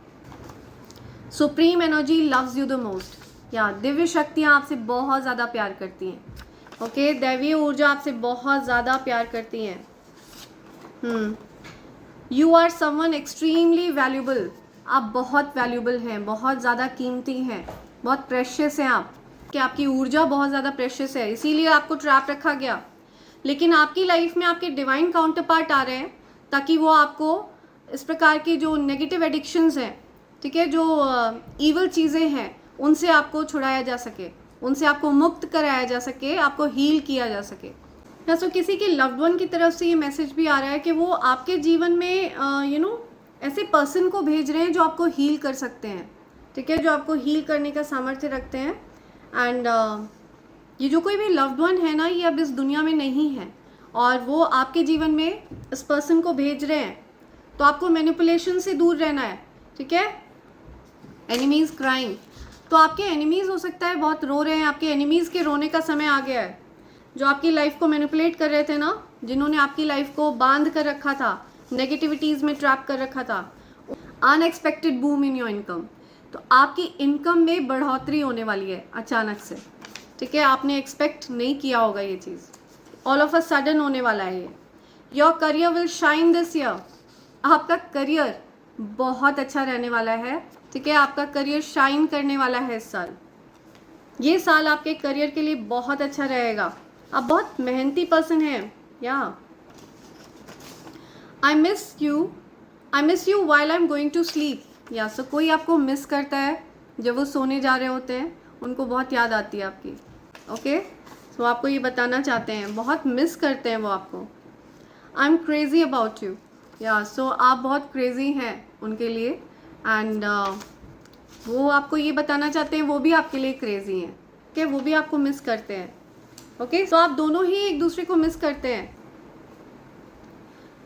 Supreme energy loves you the most, या दिव्य शक्तियाँ आपसे बहुत ज़्यादा प्यार करती हैं। ओके, दैवीय ऊर्जा आपसे बहुत ज़्यादा प्यार करती हैं। You are someone extremely valuable, आप बहुत वैल्यूबल हैं, बहुत ज़्यादा कीमती हैं, बहुत प्रेशियस हैं आप, कि आपकी ऊर्जा बहुत ज़्यादा प्रेशियस है, इसीलिए आपको ट्रैप रखा गया। लेकिन आपकी लाइफ में आपके डिवाइन काउंटर पार्ट आ रहे हैं ताकि वो आपको इस प्रकार की जो नेगेटिव एडिक्शंस हैं, ठीक है, जो ईवल चीज़ें हैं, उनसे आपको छुड़ाया जा सके, उनसे आपको मुक्त कराया जा सके, आपको हील किया जा सके। सो किसी के लव्ड वन की तरफ से ये मैसेज भी आ रहा है कि वो आपके जीवन में ऐसे पर्सन को भेज रहे हैं जो आपको हील कर सकते हैं, ठीक है, जो आपको हील करने का सामर्थ्य रखते हैं। एंड ये जो कोई भी लव्ड वन है ना, ये अब इस दुनिया में नहीं है, और वो आपके जीवन में इस पर्सन को भेज रहे हैं। तो आपको मैनिपुलेशन से दूर रहना है, ठीक है। एनिमीज़ क्राइंग, तो आपके एनिमीज़ हो सकता है बहुत रो रहे हैं, आपके एनिमीज़ के रोने का समय आ गया है। जो आपकी लाइफ को मैनिपुलेट कर रहे थे ना, जिन्होंने आपकी लाइफ को बांध कर रखा था, नेगेटिविटीज़ में ट्रैप कर रखा था, unexpected boom in your income, तो आपकी इनकम में बढ़ोतरी होने वाली है अचानक से, ठीक है। आपने एक्सपेक्ट नहीं किया होगा ये चीज़, ऑल ऑफ अ सडन होने वाला है ये। Your career will shine this year, आपका करियर बहुत अच्छा रहने वाला है, ठीक है। आपका करियर शाइन करने वाला है इस साल। ये साल आपके करियर के लिए बहुत अच्छा रहेगा। आप बहुत मेहनती पर्सन हैं, या I miss you while I am going to sleep, या सो कोई आपको मिस करता है, जब वो सोने जा रहे होते हैं उनको बहुत याद आती है आपकी। ओके, सो आपको ये बताना चाहते हैं, बहुत मिस करते हैं वो आपको। I am crazy about you, या सो आप बहुत क्रेज़ी हैं उनके लिए, एंड वो आपको ये बताना चाहते हैं वो भी आपके लिए क्रेज़ी हैं। ओके, वो भी आपको मिस करते हैं। ओके, सो आप दोनों ही एक दूसरे को मिस करते हैं।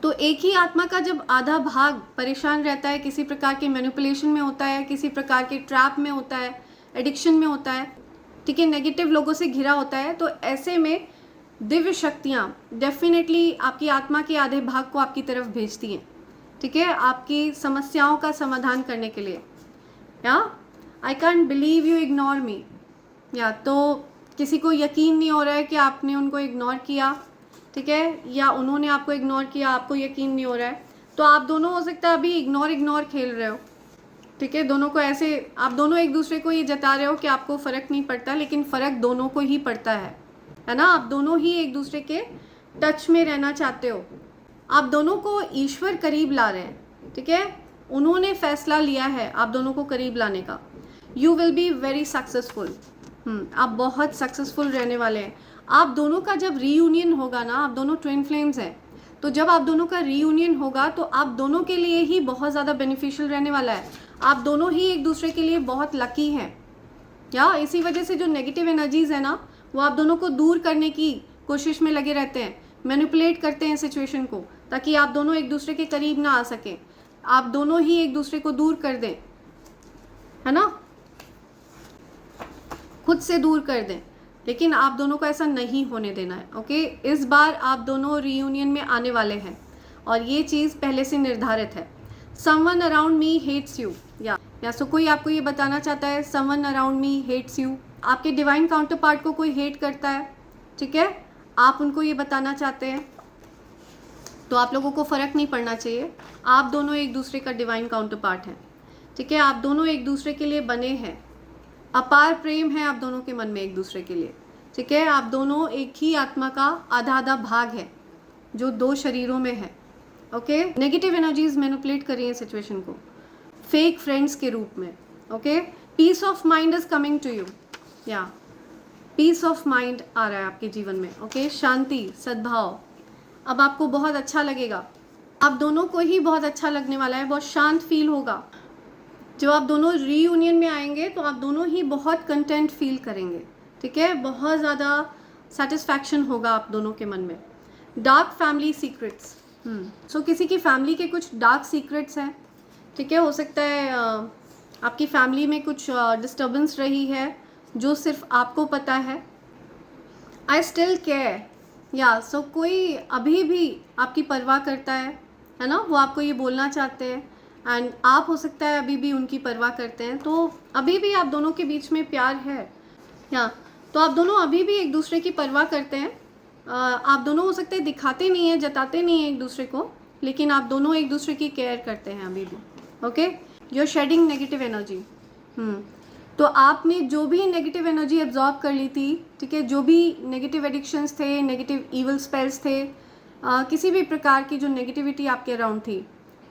तो एक ही आत्मा का जब आधा भाग परेशान रहता है, किसी प्रकार के मैनिपुलेशन में होता है, किसी प्रकार के ट्रैप में होता है, एडिक्शन में होता है, ठीक है, नेगेटिव लोगों से घिरा होता है, तो ऐसे में दिव्य शक्तियाँ डेफिनेटली आपकी आत्मा के आधे भाग को आपकी तरफ भेजती हैं, ठीक है, आपकी समस्याओं का समाधान करने के लिए। या I can't believe you ignore me, या तो किसी को यकीन नहीं हो रहा है कि आपने उनको इग्नोर किया, ठीक है, या उन्होंने आपको इग्नोर किया, आपको यकीन नहीं हो रहा है, तो आप दोनों हो सकता है अभी इग्नोर खेल रहे हो, ठीक है, दोनों को ऐसे आप दोनों एक दूसरे को ये जता रहे हो कि आपको फ़र्क नहीं पड़ता, लेकिन फ़र्क दोनों को ही पड़ता है ना। आप दोनों ही एक दूसरे के टच में रहना चाहते हो, आप दोनों को ईश्वर करीब ला रहे हैं, ठीक है, उन्होंने फैसला लिया है आप दोनों को करीब लाने का। You will be very successful, आप बहुत सक्सेसफुल रहने वाले हैं। आप दोनों का जब रीयूनियन होगा ना, आप दोनों ट्विन फ्लेम्स हैं, तो जब आप दोनों का रीयूनियन होगा तो आप दोनों के लिए ही बहुत ज़्यादा बेनिफिशियल रहने वाला है। आप दोनों ही एक दूसरे के लिए बहुत लकी हैं, या इसी वजह से जो नेगेटिव एनर्जीज़ है ना, वो आप दोनों को दूर करने की कोशिश में लगे रहते हैं, मैनिपुलेट करते हैं सिचुएशन को, ताकि आप दोनों एक दूसरे के करीब ना आ सकें, आप दोनों ही एक दूसरे को दूर कर दें, है ना, खुद से दूर कर दें। लेकिन आप दोनों को ऐसा नहीं होने देना है। ओके, इस बार आप दोनों रीयूनियन में आने वाले हैं और ये चीज़ पहले से निर्धारित है। Someone around me hates you, या सो कोई आपको ये बताना चाहता है someone around me hates you, आपके डिवाइन काउंटर पार्ट को कोई हेट करता है, ठीक है, आप उनको ये बताना चाहते हैं, तो आप लोगों को फ़र्क नहीं पड़ना चाहिए। आप दोनों एक दूसरे का डिवाइन काउंटर पार्ट हैं, ठीक है, आप दोनों एक दूसरे के लिए बने हैं, अपार प्रेम है आप दोनों के मन में एक दूसरे के लिए, ठीक है, आप दोनों एक ही आत्मा का आधा आधा भाग है जो दो शरीरों में है। ओके, नेगेटिव एनर्जीज मैनिपुलेट कर रही हैं सिचुएशन को फेक फ्रेंड्स के रूप में। Okay, peace of mind is coming to you, या पीस ऑफ माइंड आ रहा है आपके जीवन में। ओके, शांति, सद्भाव, अब आपको बहुत अच्छा लगेगा, आप दोनों को ही बहुत अच्छा लगने वाला है, बहुत शांत फील होगा। जब आप दोनों रीयूनियन में आएंगे तो आप दोनों ही बहुत कंटेंट फील करेंगे, ठीक है, बहुत ज़्यादा सेटिस्फैक्शन होगा आप दोनों के मन में। डार्क फैमिली सीक्रेट्स, सो किसी की फैमिली के कुछ डार्क सीक्रेट्स हैं, ठीक है, हो सकता है आपकी फैमिली में कुछ डिस्टर्बेंस रही है जो सिर्फ आपको पता है। आई स्टिल केयर, या सो कोई अभी भी आपकी परवाह करता है ना, वो आपको ये बोलना चाहते हैं, एंड आप हो सकता है अभी भी उनकी परवाह करते हैं, तो अभी भी आप दोनों के बीच में प्यार है, या तो आप दोनों अभी भी एक दूसरे की परवाह करते हैं। आप दोनों हो सकते हैं दिखाते नहीं हैं, जताते नहीं हैं एक दूसरे को, लेकिन आप दोनों एक दूसरे की केयर करते हैं अभी भी। Okay, you are shedding negative energy, तो आपने जो भी नेगेटिव एनर्जी एब्जॉर्ब कर ली थी, ठीक है, जो भी नेगेटिव एडिक्शंस थे, नेगेटिव ईवल स्पेल्स थे, किसी भी प्रकार की जो नेगेटिविटी आपके अराउंड थी,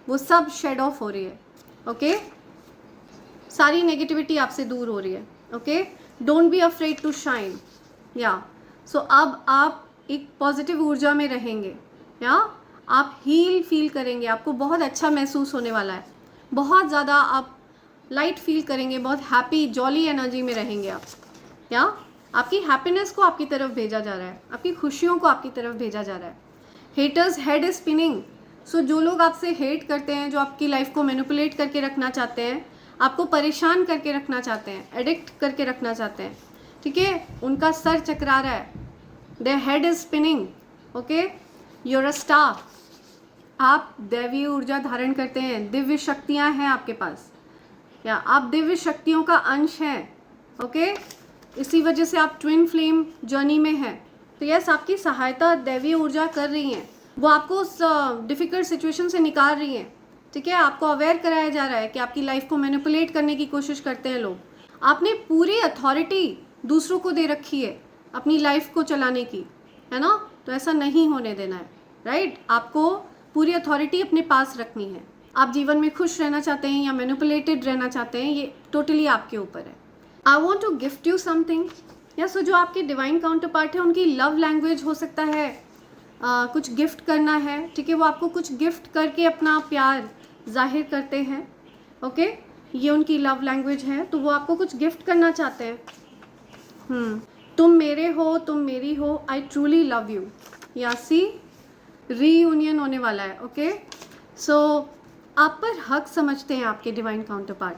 वो सब शेड ऑफ हो रही है। ओके, सारी नेगेटिविटी आपसे दूर हो रही है। Okay, don't be afraid to shine, या सो अब आप एक पॉजिटिव ऊर्जा में रहेंगे, या आप हील फील करेंगे, आपको बहुत अच्छा महसूस होने वाला है, बहुत ज़्यादा आप लाइट फील करेंगे, बहुत हैप्पी जॉली एनर्जी में रहेंगे आप, या आपकी हैप्पीनेस को आपकी तरफ भेजा जा रहा है, आपकी खुशियों को आपकी तरफ भेजा जा रहा है। हेटर्स हेड इज स्पिनिंग, सो जो लोग आपसे हेट करते हैं, जो आपकी लाइफ को मैनिपुलेट करके रखना चाहते हैं, आपको परेशान करके रखना चाहते हैं, एडिक्ट करके रखना चाहते हैं, ठीक है, उनका सर चकरा रहा है, their head is spinning. Okay, you're a star, आप दैवीय ऊर्जा धारण करते हैं, दिव्य शक्तियाँ हैं आपके पास, या आप दिव्य शक्तियों का अंश हैं। ओके, इसी वजह से आप ट्विन फ्लेम जर्नी में हैं, तो यस, आपकी सहायता दैवीय ऊर्जा कर रही हैं, वो आपको उस डिफ़िकल्ट सिचुएशन से निकाल रही हैं, ठीक है, आपको अवेयर कराया जा रहा है कि आपकी लाइफ को मैनिपुलेट करने की कोशिश करते हैं लोग। आपने पूरी अथॉरिटी दूसरों को दे रखी है अपनी लाइफ को चलाने की, है ना, तो ऐसा नहीं होने देना है, राइट, आपको पूरी अथॉरिटी अपने पास रखनी है। आप जीवन में खुश रहना चाहते हैं या मैनिपुलेटेड रहना चाहते हैं, ये टोटली आपके ऊपर है। I want to gift you something, या सो जो आपके डिवाइन काउंटर पार्ट है उनकी लव लैंग्वेज हो सकता है कुछ गिफ्ट करना है, ठीक है, वो आपको कुछ गिफ्ट करके अपना प्यार जाहिर करते हैं। ओके, ये उनकी लव लैंग्वेज है, तो वो आपको कुछ गिफ्ट करना चाहते हैं। तुम मेरे हो, तुम मेरी हो, आई ट्रूली लव यू, या सी रीयूनियन होने वाला है। ओके, सो आप पर हक समझते हैं आपके डिवाइन काउंटर पार्ट,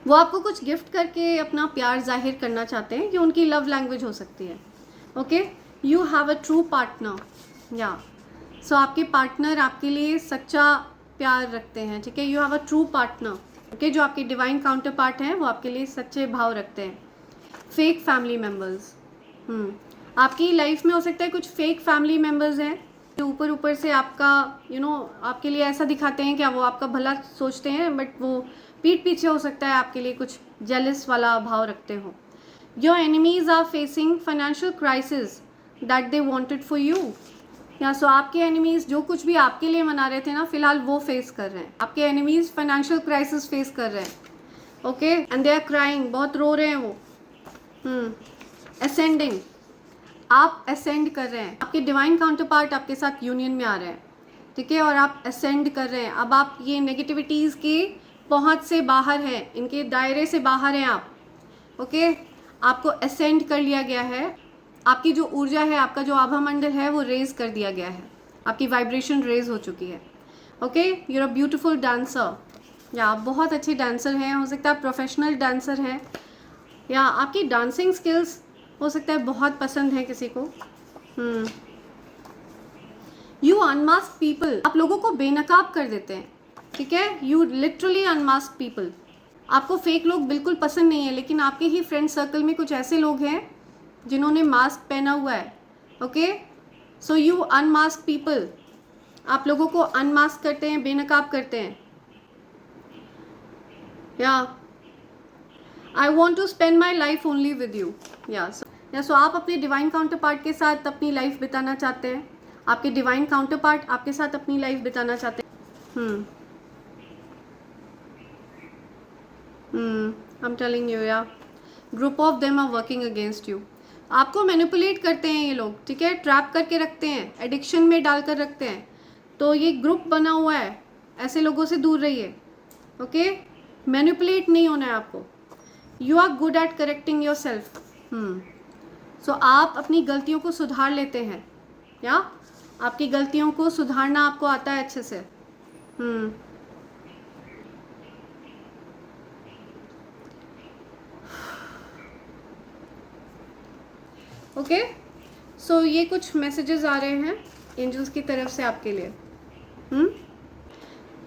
वो आपको कुछ गिफ्ट करके अपना प्यार जाहिर करना चाहते हैं, ये उनकी लव लैंग्वेज हो सकती है। Okay, you have a true partner, या सो आपके पार्टनर आपके लिए सच्चा प्यार रखते हैं, ठीक है, you have a true partner. Okay, जो आपके डिवाइन काउंटर पार्ट हैं वो आपके लिए सच्चे भाव रखते हैं। फेक फैमिली मेम्बर्स, आपकी लाइफ में हो सकता है कुछ फेक फैमिली मेम्बर्स हैं जो ऊपर ऊपर से आपका आपके लिए ऐसा दिखाते हैं, क्या वो आपका भला सोचते हैं, बट वो पीठ पीछे हो सकता है आपके लिए कुछ जेलस वाला भाव रखते हो। Your enemies are facing financial crisis that they wanted for you, या सो आपके एनिमीज जो कुछ भी आपके लिए मना रहे थे ना, फिलहाल वो फेस कर रहे हैं। आपके एनिमीज फाइनेंशियल क्राइसिस फेस कर रहे हैं। Okay, and they are crying, बहुत रो रहे हैं वो। असेंडिंग, आप असेंड कर रहे हैं, आपके डिवाइन काउंटर पार्ट आपके साथ यूनियन में आ रहे हैं, ठीक है, और आप असेंड कर रहे हैं। अब आप ये नेगेटिविटीज़ के पहुंच से बाहर हैं, इनके दायरे से बाहर हैं आप। ओके, आपको असेंड कर लिया गया है, आपकी जो ऊर्जा है, आपका जो आभा मंडल है वो रेज कर दिया गया है, आपकी वाइब्रेशन रेज हो चुकी है। Okay, you are a beautiful dancer, या आप बहुत अच्छे डांसर हैं, हो सकता है प्रोफेशनल डांसर हैं, या आपकी डांसिंग स्किल्स हो सकता है बहुत पसंद है किसी को। यू अनमास्क पीपल, आप लोगों को बेनकाब कर देते हैं, ठीक है, यू लिटरली अनमास्क पीपल। आपको फेक लोग बिल्कुल पसंद नहीं है, लेकिन आपके ही फ्रेंड सर्कल में कुछ ऐसे लोग हैं जिन्होंने मास्क पहना हुआ है। Okay, so you unmask people, आप लोगों को अनमास्क करते हैं, बेनकाब करते हैं। या I want to spend my life only with you, या सो आप अपने डिवाइन काउंटर पार्ट के साथ अपनी लाइफ बिताना चाहते हैं, आपके डिवाइन काउंटर पार्ट आपके साथ अपनी लाइफ बिताना चाहते हैं। I'm telling you, या group of them are working against you, आपको मैनिपुलेट करते हैं ये लोग, ठीक है, ट्रैप करके रखते हैं, एडिक्शन में डालकर रखते हैं, तो ये ग्रुप बना हुआ है, ऐसे लोगों से दूर रहिए। ओके, मैनिपुलेट नहीं होना है आपको, you are good at correcting yourself. सो आप अपनी गलतियों को सुधार लेते हैं, या आपकी गलतियों को सुधारना आपको आता है अच्छे से। ओके, सो ये कुछ मैसेजेस आ रहे हैं एंजल्स की तरफ से आपके लिए।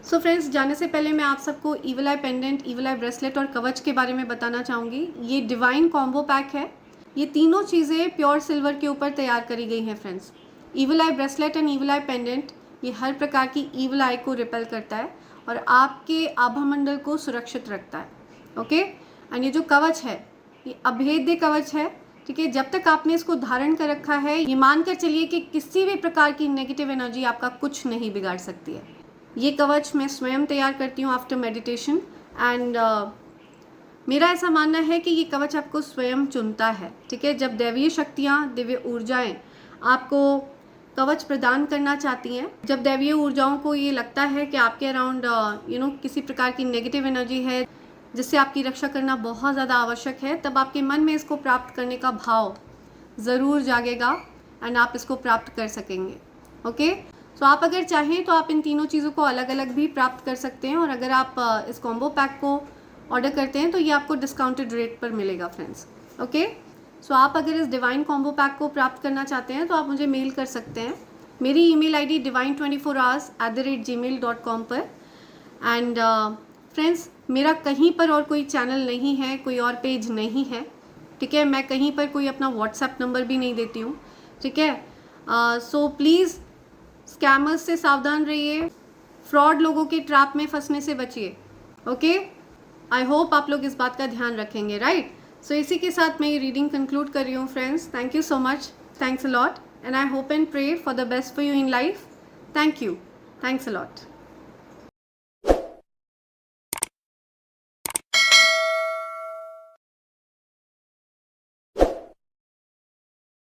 सो फ्रेंड्स, जाने से पहले मैं आप सबको ईविल आई पेंडेंट, ईविल आई ब्रेसलेट और कवच के बारे में बताना चाहूँगी। ये डिवाइन कॉम्बो पैक है, ये तीनों चीज़ें प्योर सिल्वर के ऊपर तैयार करी गई हैं friends. Evil I bracelet and evil I pendant, ये हर प्रकार की ईविल आई को रिपेल करता है और आपके आभा मंडल को सुरक्षित रखता है। ओके, एंड ये जो कवच है ये अभेद्य कवच है, ठीक है, जब तक आपने इसको धारण कर रखा है, ये मानकर चलिए कि किसी भी प्रकार की नेगेटिव एनर्जी आपका कुछ नहीं बिगाड़ सकती है। ये कवच मैं स्वयं तैयार करती हूँ आफ्टर मेडिटेशन, एंड मेरा ऐसा मानना है कि ये कवच आपको स्वयं चुनता है, ठीक है। जब दैवीय शक्तियाँ, दिव्य ऊर्जाएं आपको कवच प्रदान करना चाहती हैं, जब दैवीय ऊर्जाओं को ये लगता है कि आपके अराउंड किसी प्रकार की नेगेटिव एनर्जी है जिससे आपकी रक्षा करना बहुत ज़्यादा आवश्यक है, तब आपके मन में इसको प्राप्त करने का भाव ज़रूर जागेगा एंड आप इसको प्राप्त कर सकेंगे। ओके, सो आप अगर चाहें तो आप इन तीनों चीज़ों को अलग अलग भी प्राप्त कर सकते हैं, और अगर आप इस कॉम्बो पैक को ऑर्डर करते हैं तो ये आपको डिस्काउंटेड रेट पर मिलेगा फ्रेंड्स। ओके, सो आप अगर इस डिवाइन कॉम्बो पैक को प्राप्त करना चाहते हैं तो आप मुझे मेल कर सकते हैं। मेरी ईमेल आईडी divine24hours@gmail.com पर। एंड फ्रेंड्स, मेरा कहीं पर और कोई चैनल नहीं है, कोई और पेज नहीं है, ठीक है, मैं कहीं पर कोई अपना व्हाट्सएप नंबर भी नहीं देती हूँ, ठीक है। सो प्लीज़ स्कैमर्स से सावधान रहिए, फ्रॉड लोगों के ट्रैप में फंसने से बचिए। ओके, आई होप आप लोग इस बात का ध्यान रखेंगे, राइट। सो इसी के साथ मैं ये रीडिंग कंक्लूड कर रही हूँ friends. Thank you so much, thanks a lot, and I hope and pray for the best for you in life. Thank you, thanks a lot.